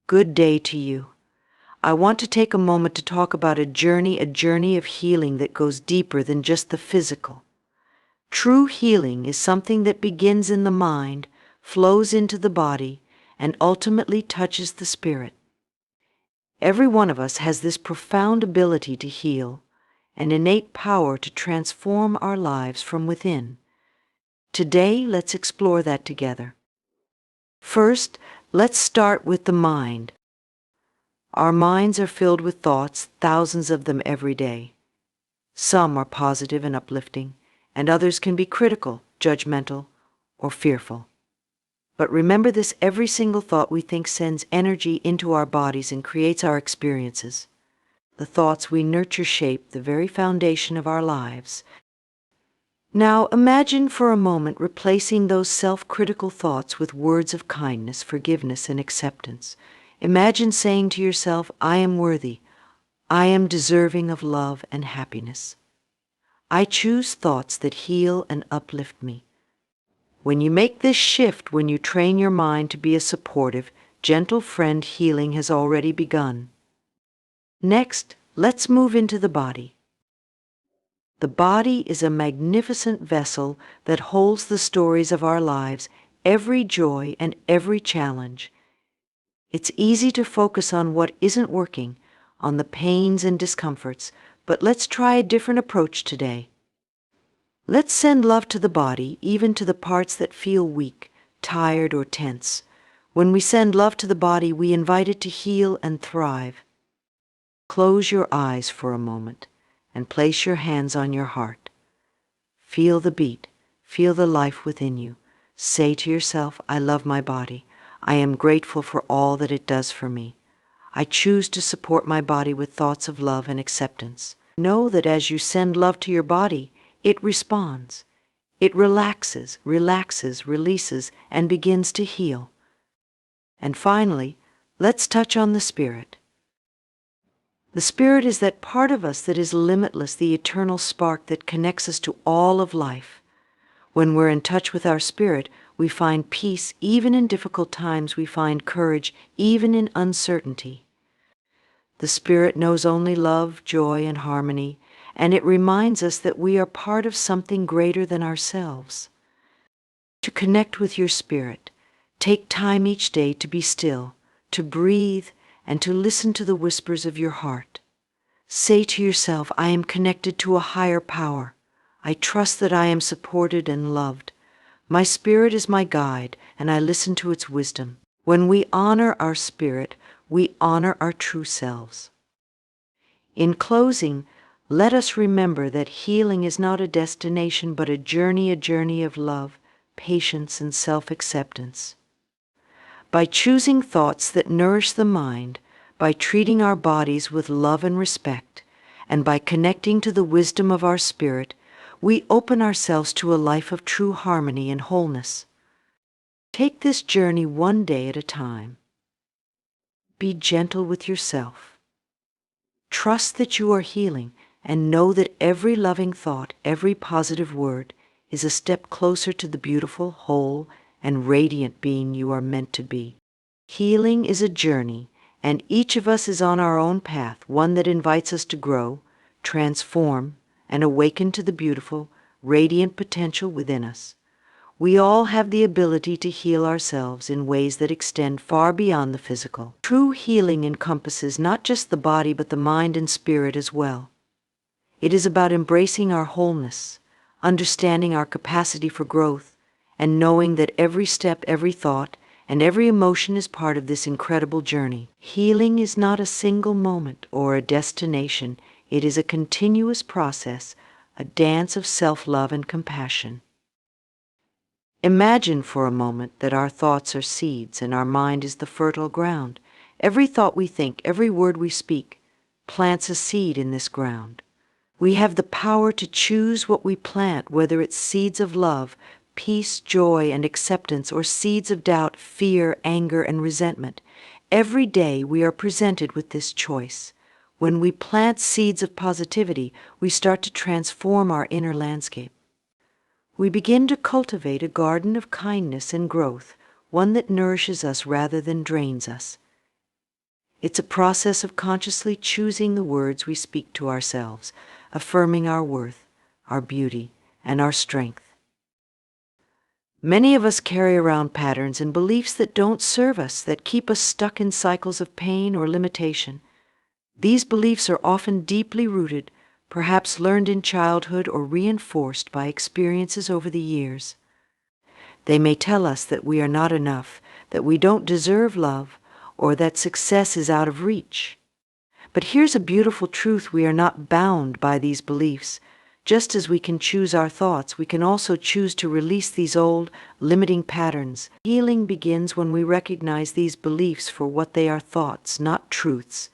Good day to you. I want to take a moment to talk about a journey of healing that goes deeper than just the physical. True healing is something that begins in the mind, flows into the body, and ultimately touches the spirit. Every one of us has this profound ability to heal, an innate power to transform our lives from within. Today, let's explore that together. First, let's start with the mind. Our minds are filled with thoughts, thousands of them every day. Some are positive and uplifting, and others can be critical, judgmental, or fearful. But remember this: every single thought we think sends energy into our bodies and creates our experiences. The thoughts we nurture shape the very foundation of our lives. Now imagine for a moment replacing those self-critical thoughts with words of kindness, forgiveness, and acceptance. Imagine saying to yourself, I am worthy. I am deserving of love and happiness. I choose thoughts that heal and uplift me. When you make this shift, when you train your mind to be a supportive, gentle friend, healing has already begun. Next, let's move into the body. The body is a magnificent vessel that holds the stories of our lives, every joy and every challenge. It's easy to focus on what isn't working, on the pains and discomforts, but let's try a different approach today. Let's send love to the body, even to the parts that feel weak, tired, or tense. When we send love to the body, we invite it to heal and thrive. Close your eyes for a moment and place your hands on your heart. Feel the beat, feel the life within you. Say to yourself, I love my body. I am grateful for all that it does for me. I choose to support my body with thoughts of love and acceptance. Know that as you send love to your body, it responds. It relaxes, releases, and begins to heal. And finally, let's touch on the spirit. The spirit is that part of us that is limitless, the eternal spark that connects us to all of life. When we're in touch with our spirit, we find peace even in difficult times. We find courage even in uncertainty. The spirit knows only love, joy, and harmony, and it reminds us that we are part of something greater than ourselves. To connect with your spirit, take time each day to be still, to breathe, and to listen to the whispers of your heart. Say to yourself, I am connected to a higher power. I trust that I am supported and loved. My spirit is my guide, and I listen to its wisdom. When we honor our spirit, we honor our true selves. In closing, let us remember that healing is not a destination, but a journey of love, patience, and self-acceptance. By choosing thoughts that nourish the mind, by treating our bodies with love and respect, and by connecting to the wisdom of our spirit, we open ourselves to a life of true harmony and wholeness. Take this journey one day at a time. Be gentle with yourself. Trust that you are healing, and know that every loving thought, every positive word, is a step closer to the beautiful, whole, and radiant being you are meant to be. Healing is a journey, and each of us is on our own path, one that invites us to grow, transform, and awaken to the beautiful, radiant potential within us. We all have the ability to heal ourselves in ways that extend far beyond the physical. True healing encompasses not just the body, but the mind and spirit as well. It is about embracing our wholeness, understanding our capacity for growth, and knowing that every step, every thought, and every emotion is part of this incredible journey. Healing is not a single moment or a destination. It is a continuous process, a dance of self-love and compassion. Imagine for a moment that our thoughts are seeds and our mind is the fertile ground. Every thought we think, every word we speak, plants a seed in this ground. We have the power to choose what we plant, whether it's seeds of love, peace, joy, and acceptance, or seeds of doubt, fear, anger, and resentment. Every day we are presented with this choice. When we plant seeds of positivity, we start to transform our inner landscape. We begin to cultivate a garden of kindness and growth, one that nourishes us rather than drains us. It's a process of consciously choosing the words we speak to ourselves, affirming our worth, our beauty, and our strength. Many of us carry around patterns and beliefs that don't serve us, that keep us stuck in cycles of pain or limitation. These beliefs are often deeply rooted, perhaps learned in childhood or reinforced by experiences over the years. They may tell us that we are not enough, that we don't deserve love, or that success is out of reach. But here's a beautiful truth: we are not bound by these beliefs. Just as we can choose our thoughts, we can also choose to release these old, limiting patterns. Healing begins when we recognize these beliefs for what they are: thoughts, not truths.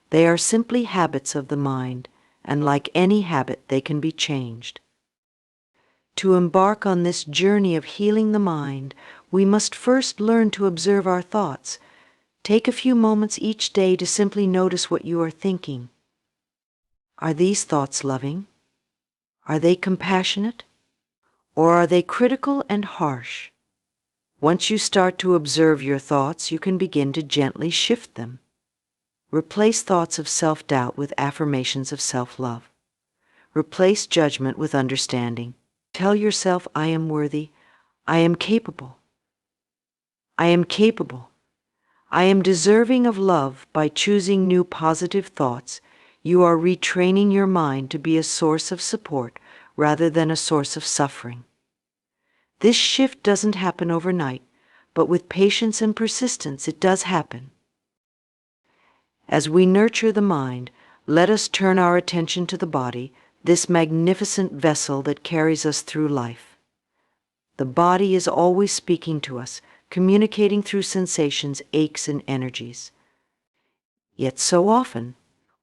They are simply habits of the mind, and like any habit, they can be changed. To embark on this journey of healing the mind, we must first learn to observe our thoughts. Take a few moments each day to simply notice what you are thinking. Are these thoughts loving? Are they compassionate? Or are they critical and harsh? Once you start to observe your thoughts, you can begin to gently shift them. Replace thoughts of self-doubt with affirmations of self-love. Replace judgment with understanding. Tell yourself, I am worthy. I am capable. I am capable. I am deserving of love. By choosing new positive thoughts, you are retraining your mind to be a source of support rather than a source of suffering. This shift doesn't happen overnight, but with patience and persistence, it does happen. As we nurture the mind, let us turn our attention to the body, this magnificent vessel that carries us through life. The body is always speaking to us, communicating through sensations, aches, and energies. Yet so often,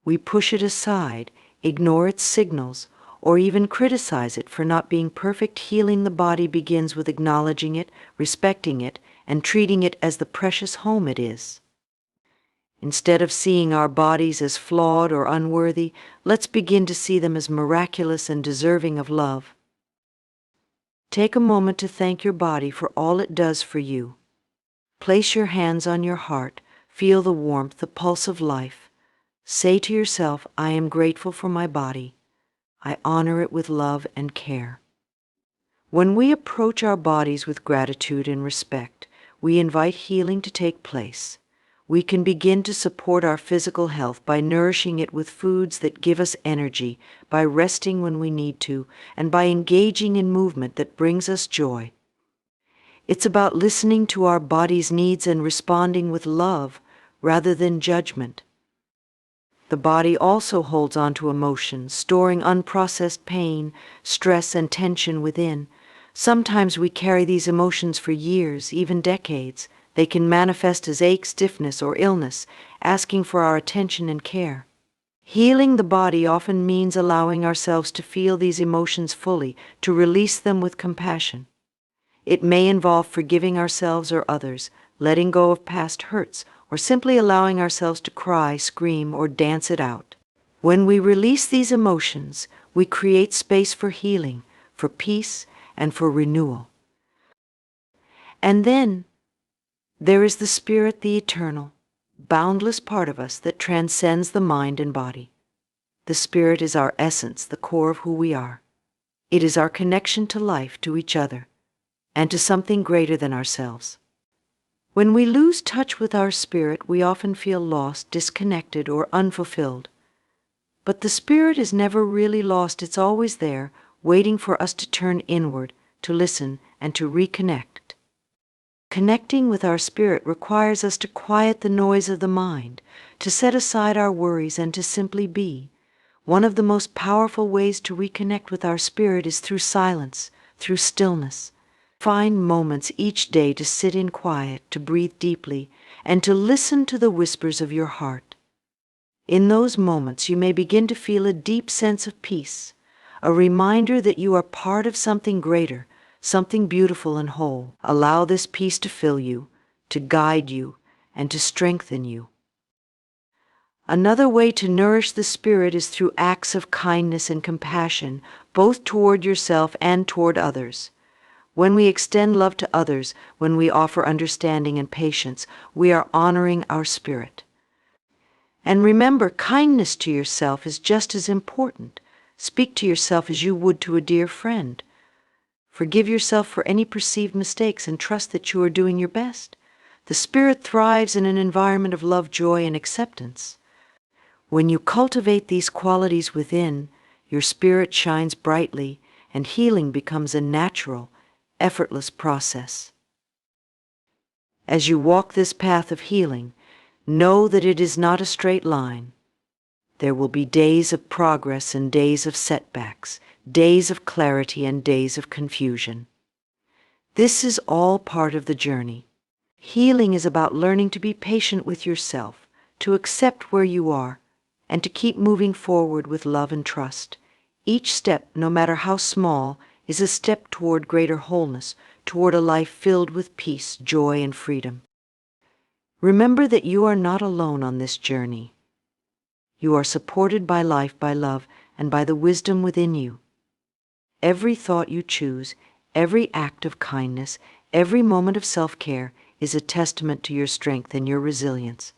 we push it aside, ignore its signals, or even criticize it for not being perfect. Healing the body begins with acknowledging it, respecting it, and treating it as the precious home it is. Instead of seeing our bodies as flawed or unworthy, let's begin to see them as miraculous and deserving of love. Take a moment to thank your body for all it does for you. Place your hands on your heart, feel the warmth, the pulse of life. Say to yourself, I am grateful for my body. I honor it with love and care. When we approach our bodies with gratitude and respect, we invite healing to take place. We can begin to support our physical health by nourishing it with foods that give us energy, by resting when we need to, and by engaging in movement that brings us joy. It's about listening to our body's needs and responding with love rather than judgment. The body also holds on to emotions, storing unprocessed pain, stress, and tension within. Sometimes we carry these emotions for years, even decades. They can manifest as ache, stiffness, or illness, asking for our attention and care. Healing the body often means allowing ourselves to feel these emotions fully, to release them with compassion. It may involve forgiving ourselves or others, letting go of past hurts, or simply allowing ourselves to cry, scream, or dance it out. When we release these emotions, we create space for healing, for peace, and for renewal. And then there is the spirit, the eternal, boundless part of us that transcends the mind and body. The spirit is our essence, the core of who we are. It is our connection to life, to each other, and to something greater than ourselves. When we lose touch with our spirit, we often feel lost, disconnected, or unfulfilled. But the spirit is never really lost. It's always there, waiting for us to turn inward, to listen, and to reconnect. Connecting with our spirit requires us to quiet the noise of the mind, to set aside our worries, and to simply be. One of the most powerful ways to reconnect with our spirit is through silence, through stillness. Find moments each day to sit in quiet, to breathe deeply, and to listen to the whispers of your heart. In those moments, you may begin to feel a deep sense of peace, a reminder that you are part of something greater, something beautiful and whole. Allow this peace to fill you, to guide you, and to strengthen you. Another way to nourish the spirit is through acts of kindness and compassion, both toward yourself and toward others. When we extend love to others, when we offer understanding and patience, we are honoring our spirit. And remember, kindness to yourself is just as important. Speak to yourself as you would to a dear friend. Forgive yourself for any perceived mistakes and trust that you are doing your best. The spirit thrives in an environment of love, joy, and acceptance. When you cultivate these qualities within, your spirit shines brightly and healing becomes a natural, effortless process. As you walk this path of healing, know that it is not a straight line. There will be days of progress and days of setbacks, days of clarity and days of confusion. This is all part of the journey. Healing is about learning to be patient with yourself, to accept where you are, and to keep moving forward with love and trust. Each step, no matter how small, is a step toward greater wholeness, toward a life filled with peace, joy, and freedom. Remember that you are not alone on this journey. You are supported by life, by love, and by the wisdom within you. Every thought you choose, every act of kindness, every moment of self-care is a testament to your strength and your resilience.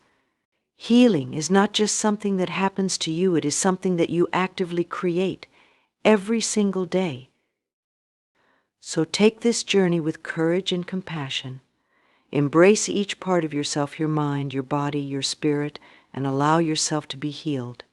Healing is not just something that happens to you, it is something that you actively create every single day. So take this journey with courage and compassion. Embrace each part of yourself, your mind, your body, your spirit, and allow yourself to be healed.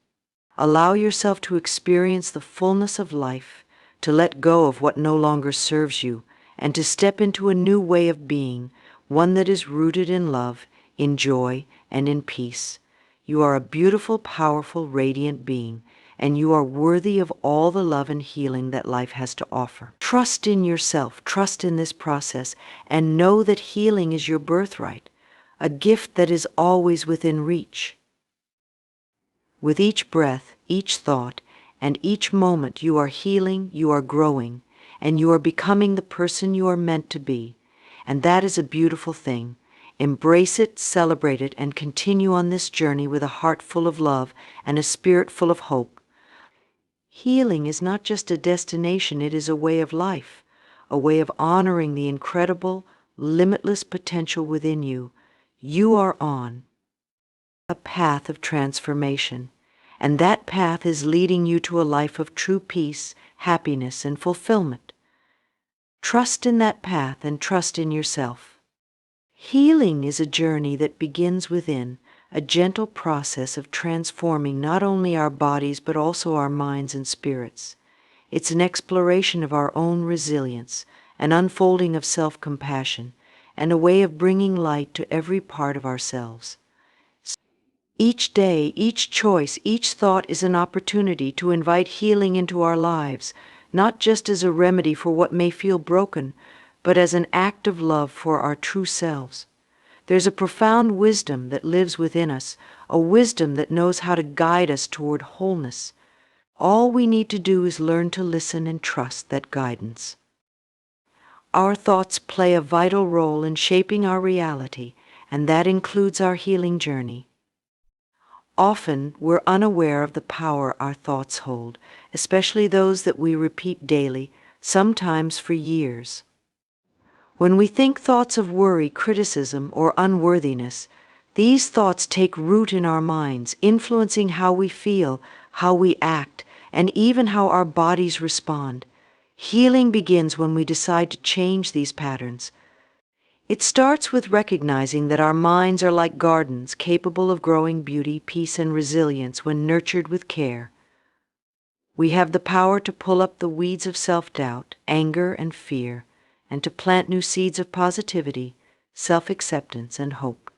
Allow yourself to experience the fullness of life, to let go of what no longer serves you, and to step into a new way of being, one that is rooted in love, in joy, and in peace. You are a beautiful, powerful, radiant being, and you are worthy of all the love and healing that life has to offer. Trust in yourself, trust in this process, and know that healing is your birthright, a gift that is always within reach. With each breath, each thought, and each moment you are healing, you are growing, and you are becoming the person you are meant to be. And that is a beautiful thing. Embrace it, celebrate it, and continue on this journey with a heart full of love and a spirit full of hope. Healing is not just a destination, it is a way of life, a way of honoring the incredible, limitless potential within you. You are on a path of transformation, and that path is leading you to a life of true peace, happiness, and fulfillment. Trust in that path and trust in yourself. Healing is a journey that begins within, a gentle process of transforming not only our bodies but also our minds and spirits. It's an exploration of our own resilience, an unfolding of self-compassion, and a way of bringing light to every part of ourselves. Each day, each choice, each thought is an opportunity to invite healing into our lives, not just as a remedy for what may feel broken, but as an act of love for our true selves. There's a profound wisdom that lives within us, a wisdom that knows how to guide us toward wholeness. All we need to do is learn to listen and trust that guidance. Our thoughts play a vital role in shaping our reality, and that includes our healing journey. Often, we're unaware of the power our thoughts hold, especially those that we repeat daily, sometimes for years. When we think thoughts of worry, criticism, or unworthiness, these thoughts take root in our minds, influencing how we feel, how we act, and even how our bodies respond. Healing begins when we decide to change these patterns. It starts with recognizing that our minds are like gardens capable of growing beauty, peace, and resilience when nurtured with care. We have the power to pull up the weeds of self-doubt, anger, and fear, and to plant new seeds of positivity, self-acceptance, and hope.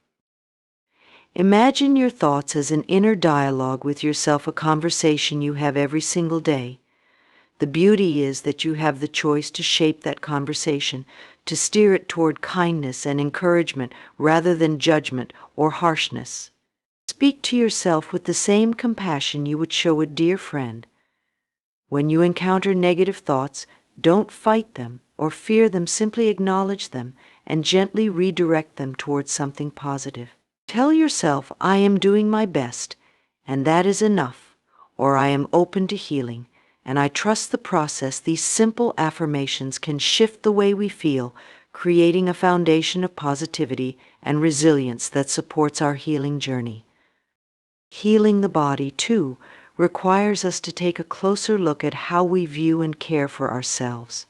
Imagine your thoughts as an inner dialogue with yourself, a conversation you have every single day. The beauty is that you have the choice to shape that conversation, to steer it toward kindness and encouragement rather than judgment or harshness. Speak to yourself with the same compassion you would show a dear friend. When you encounter negative thoughts, don't fight them or fear them, simply acknowledge them and gently redirect them towards something positive. Tell yourself, I am doing my best, and that is enough, or I am open to healing, and I trust the process. These simple affirmations can shift the way we feel, creating a foundation of positivity and resilience that supports our healing journey. Healing the body, too, requires us to take a closer look at how we view and care for ourselves.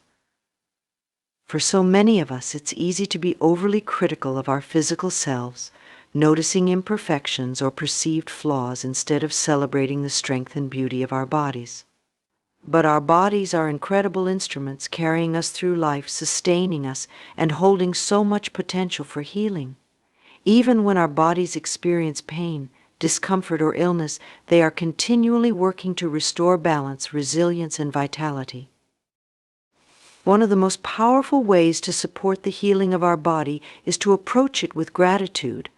For so many of us, it's easy to be overly critical of our physical selves, noticing imperfections or perceived flaws instead of celebrating the strength and beauty of our bodies. But our bodies are incredible instruments carrying us through life, sustaining us, and holding so much potential for healing. Even when our bodies experience pain, discomfort, or illness, they are continually working to restore balance, resilience, and vitality. One of the most powerful ways to support the healing of our body is to approach it with gratitude.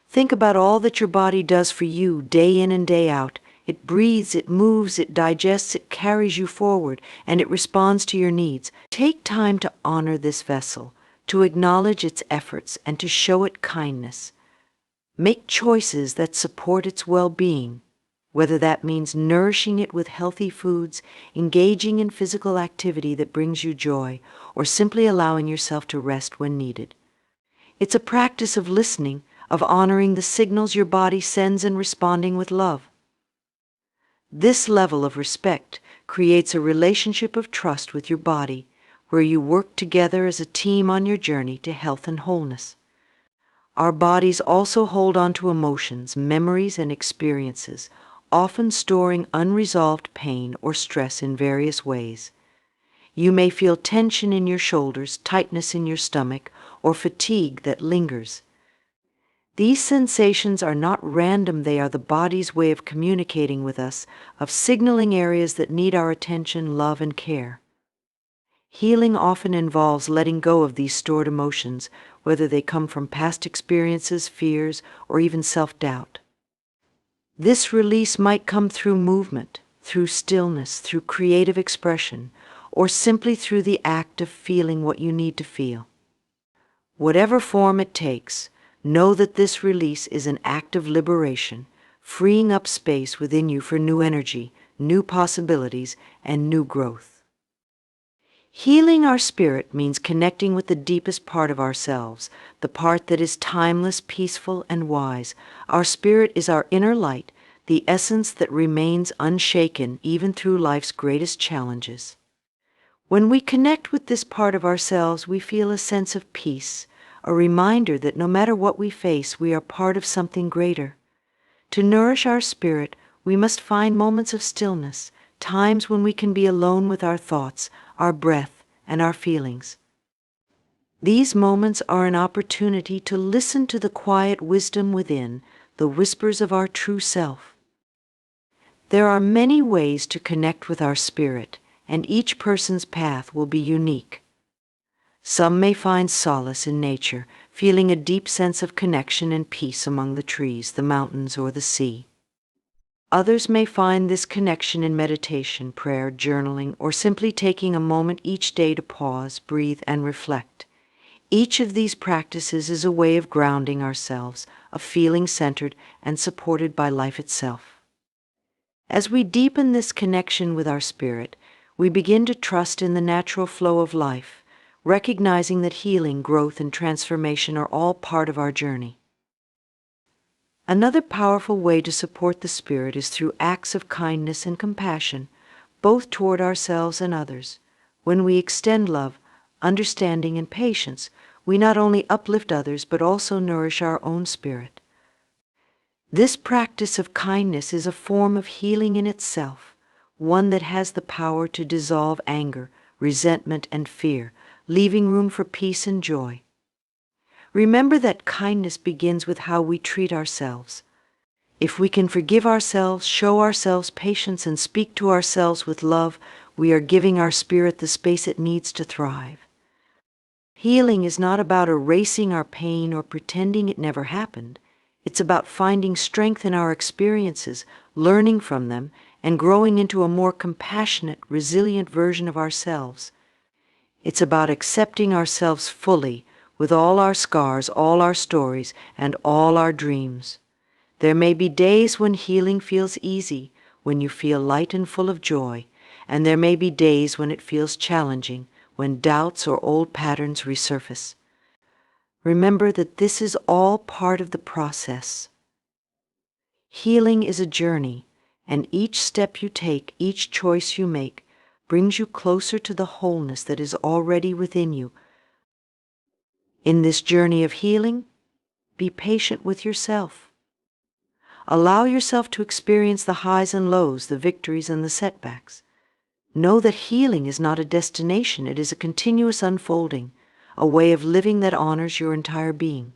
Think about all that your body does for you day in and day out. It breathes, it moves, it digests, it carries you forward, and it responds to your needs. Take time to honor this vessel, to acknowledge its efforts, and to show it kindness. Make choices that support its well-being, whether that means nourishing it with healthy foods, engaging in physical activity that brings you joy, or simply allowing yourself to rest when needed. It's a practice of listening, of honoring the signals your body sends and responding with love. This level of respect creates a relationship of trust with your body, where you work together as a team on your journey to health and wholeness. Our bodies also hold on to emotions, memories, and experiences, often storing unresolved pain or stress in various ways. You may feel tension in your shoulders, tightness in your stomach, or fatigue that lingers. These sensations are not random. They are the body's way of communicating with us, of signaling areas that need our attention, love, and care. Healing often involves letting go of these stored emotions, whether they come from past experiences, fears, or even self-doubt. This release might come through movement, through stillness, through creative expression, or simply through the act of feeling what you need to feel. Whatever form it takes, know that this release is an act of liberation, freeing up space within you for new energy, new possibilities, and new growth. Healing our spirit means connecting with the deepest part of ourselves, the part that is timeless, peaceful, and wise. Our spirit is our inner light, the essence that remains unshaken even through life's greatest challenges. When we connect with this part of ourselves, we feel a sense of peace, a reminder that no matter what we face, we are part of something greater. To nourish our spirit, we must find moments of stillness, times when we can be alone with our thoughts, our breath, and our feelings. These moments are an opportunity to listen to the quiet wisdom within, the whispers of our true self. There are many ways to connect with our spirit, and each person's path will be unique. Some may find solace in nature, feeling a deep sense of connection and peace among the trees, the mountains, or the sea. Others may find this connection in meditation, prayer, journaling, or simply taking a moment each day to pause, breathe, and reflect. Each of these practices is a way of grounding ourselves, of feeling centered and supported by life itself. As we deepen this connection with our spirit, we begin to trust in the natural flow of life, recognizing that healing, growth, and transformation are all part of our journey. Another powerful way to support the spirit is through acts of kindness and compassion, both toward ourselves and others. When we extend love, understanding, and patience, we not only uplift others but also nourish our own spirit. This practice of kindness is a form of healing in itself, one that has the power to dissolve anger, resentment, and fear, leaving room for peace and joy. Remember that kindness begins with how we treat ourselves. If we can forgive ourselves, show ourselves patience, and speak to ourselves with love, we are giving our spirit the space it needs to thrive. Healing is not about erasing our pain or pretending it never happened. It's about finding strength in our experiences, learning from them, and growing into a more compassionate, resilient version of ourselves. It's about accepting ourselves fully, with all our scars, all our stories, and all our dreams. There may be days when healing feels easy, when you feel light and full of joy, and there may be days when it feels challenging, when doubts or old patterns resurface. Remember that this is all part of the process. Healing is a journey, and each step you take, each choice you make, brings you closer to the wholeness that is already within you. In this journey of healing, be patient with yourself. Allow yourself to experience the highs and lows, the victories and the setbacks. Know that healing is not a destination, it is a continuous unfolding, a way of living that honors your entire being.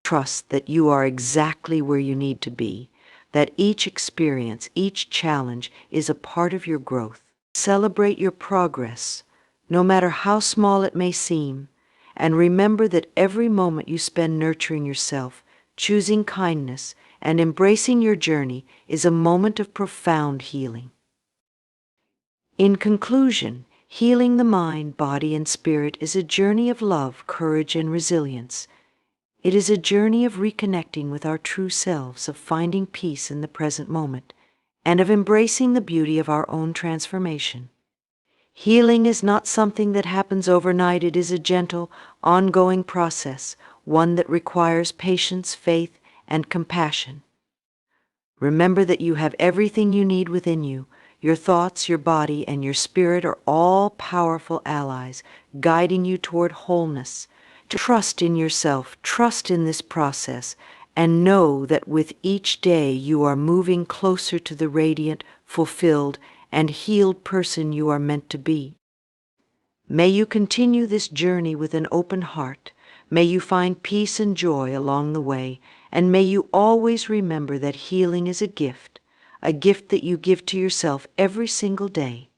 Trust that you are exactly where you need to be, that each experience, each challenge is a part of your growth. Celebrate your progress, no matter how small it may seem, and remember that every moment you spend nurturing yourself, choosing kindness, and embracing your journey is a moment of profound healing. In conclusion, healing the mind, body, and spirit is a journey of love, courage, and resilience. It is a journey of reconnecting with our true selves, of finding peace in the present moment, and of embracing the beauty of our own transformation. Healing is not something that happens overnight. It is a gentle, ongoing process, one that requires patience, faith, and compassion. Remember that you have everything you need within you. Your thoughts, your body, and your spirit are all powerful allies, guiding you toward wholeness. Trust in yourself, trust in this process, and know that with each day you are moving closer to the radiant, fulfilled, and healed person you are meant to be. May you continue this journey with an open heart. May you find peace and joy along the way, and may you always remember that healing is a gift that you give to yourself every single day.